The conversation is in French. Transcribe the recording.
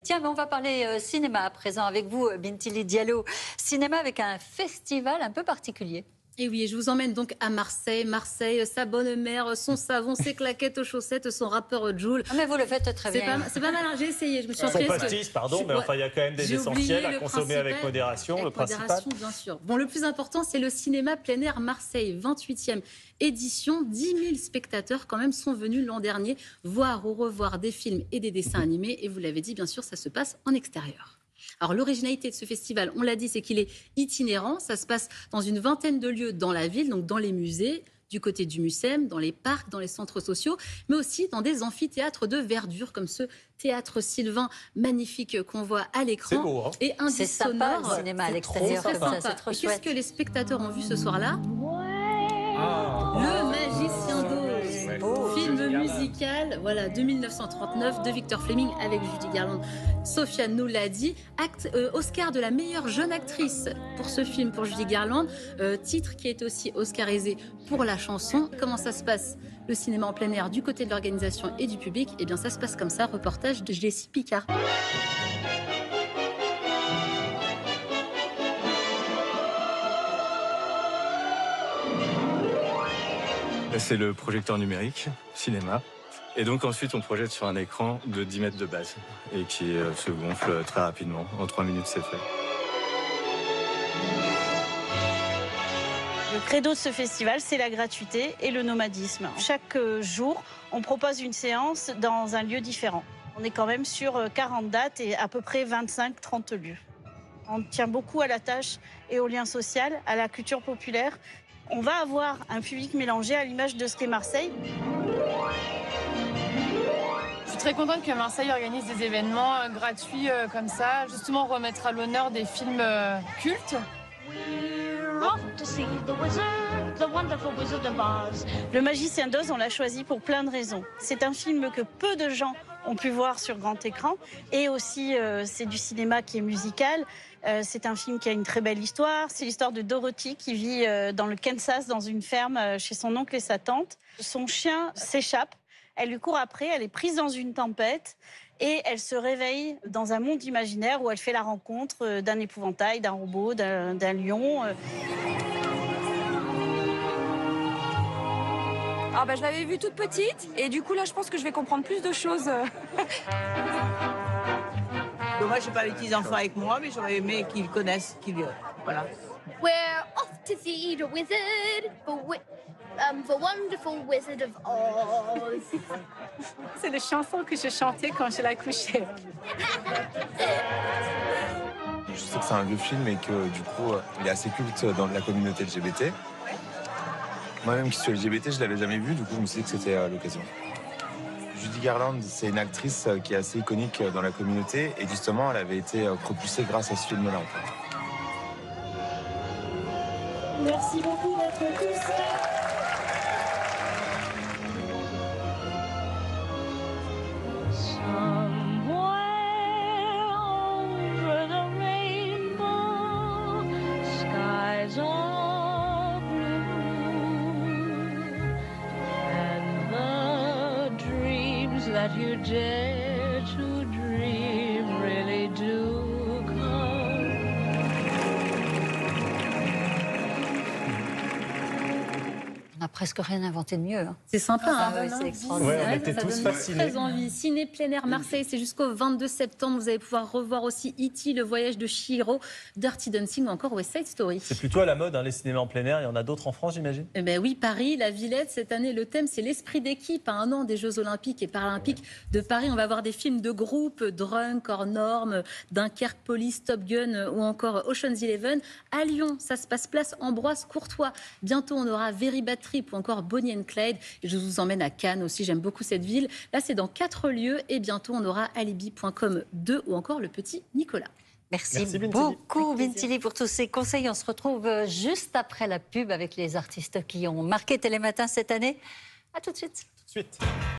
Tiens, mais on va parler cinéma à présent avec vous, Bintili Diallo. Cinéma avec un festival un peu particulier. Et oui, je vous emmène donc à Marseille. Marseille, sa bonne mère, son savon, ses claquettes aux chaussettes, son rappeur Jul. Ah, mais vous le faites très bien. C'est pas mal, hein, j'ai essayé. Je me suis Son pastis, pardon, mais enfin, il y a quand même des essentiels à consommer avec modération, le principal. Bien sûr. Bon, le plus important, c'est le cinéma plein air Marseille, 28e édition. 10 000 spectateurs, quand même, sont venus l'an dernier voir ou revoir des films et des dessins animés. Et vous l'avez dit, bien sûr, ça se passe en extérieur. Alors, l'originalité de ce festival, on l'a dit, c'est qu'il est itinérant. Ça se passe dans une vingtaine de lieux dans la ville, donc dans les musées, du côté du Mucem, dans les parcs, dans les centres sociaux, mais aussi dans des amphithéâtres de verdure, comme ce théâtre Sylvain magnifique qu'on voit à l'écran. C'est beau, hein. Et un C'est disque sympa, sonore. le cinéma à l'extérieur, comme ça, c'est trop Et chouette. qu'est-ce que les spectateurs ont vu ce soir-là? Le Magicien d'Oz. Film musical, voilà, de 1939, de Victor Fleming avec Judy Garland. Sofiane nous l'a dit. Oscar de la meilleure jeune actrice pour ce film, pour Judy Garland. Titre qui est aussi oscarisé pour la chanson. Comment ça se passe, le cinéma en plein air, du côté de l'organisation et du public? Eh bien, ça se passe comme ça. Reportage de Jessie Picard. C'est le projecteur numérique, cinéma. Et donc ensuite, on projette sur un écran de 10 mètres de base et qui se gonfle très rapidement. En 3 minutes, c'est fait. Le credo de ce festival, c'est la gratuité et le nomadisme. Chaque jour, on propose une séance dans un lieu différent. On est quand même sur 40 dates et à peu près 25-30 lieux. On tient beaucoup à la tâche et au lien social, à la culture populaire. On va avoir un public mélangé à l'image de ce qu'est Marseille. Je suis très contente que Marseille organise des événements gratuits comme ça, justement remettre à l'honneur des films cultes. Le Magicien d'Oz, on l'a choisi pour plein de raisons. C'est un film que peu de gens ont pu voir sur grand écran. Et aussi, c'est du cinéma qui est musical. C'est un film qui a une très belle histoire. C'est l'histoire de Dorothy qui vit dans le Kansas, dans une ferme chez son oncle et sa tante. Son chien s'échappe. Elle lui court après. Elle est prise dans une tempête. Et elle se réveille dans un monde imaginaire où elle fait la rencontre d'un épouvantail, d'un robot, d'un lion. Ah bah, je l'avais vue toute petite et du coup là je pense que je vais comprendre plus de choses. Moi j'ai pas les petits enfants avec moi mais j'aurais aimé qu'ils connaissent, voilà. We're off to see the wizard, the wonderful Wizard of Oz. C'est les chansons que j'ai chantées quand je l'ai couché. Je sais que c'est un vieux film et que du coup il est assez culte dans la communauté LGBT. Moi-même qui suis LGBT, je ne l'avais jamais vu, du coup je me suis dit que c'était l'occasion. Judy Garland, c'est une actrice qui est assez iconique dans la communauté et justement elle avait été propulsée grâce à ce film-là. En fait. Merci beaucoup d'être tous là. That you dare to dream really do come. On n'a presque rien inventé de mieux. Hein. C'est sympa, hein, oui, c'est extraordinaire. Ouais, on était tous fascinés. Très envie. Ciné plein air Marseille, c'est jusqu'au 22 septembre. Vous allez pouvoir revoir aussi E.T., Le Voyage de Chihiro, Dirty Dancing ou encore West Side Story. C'est plutôt à la mode, hein, les cinémas en plein air. Il y en a d'autres en France, j'imagine. Eh ben oui, Paris, la Villette. Cette année, le thème, c'est l'esprit d'équipe. À un an des Jeux Olympiques et Paralympiques de Paris, on va voir des films de groupe, Drunk, Hors Normes, Dunkerque, Police, Top Gun ou encore Ocean's 11. À Lyon, ça se passe place Ambroise Courtois. Bientôt, on aura Very Bad Trip ou encore Bonnie and Clyde. Et je vous emmène à Cannes aussi. J'aime beaucoup cette ville. Là, c'est dans 4 lieux. Et bientôt, on aura Alibi.com 2 ou encore Le Petit Nicolas. Merci beaucoup, Bintili, pour tous ces conseils. On se retrouve juste après la pub avec les artistes qui ont marqué Télématin cette année. À tout de suite. Tout de suite.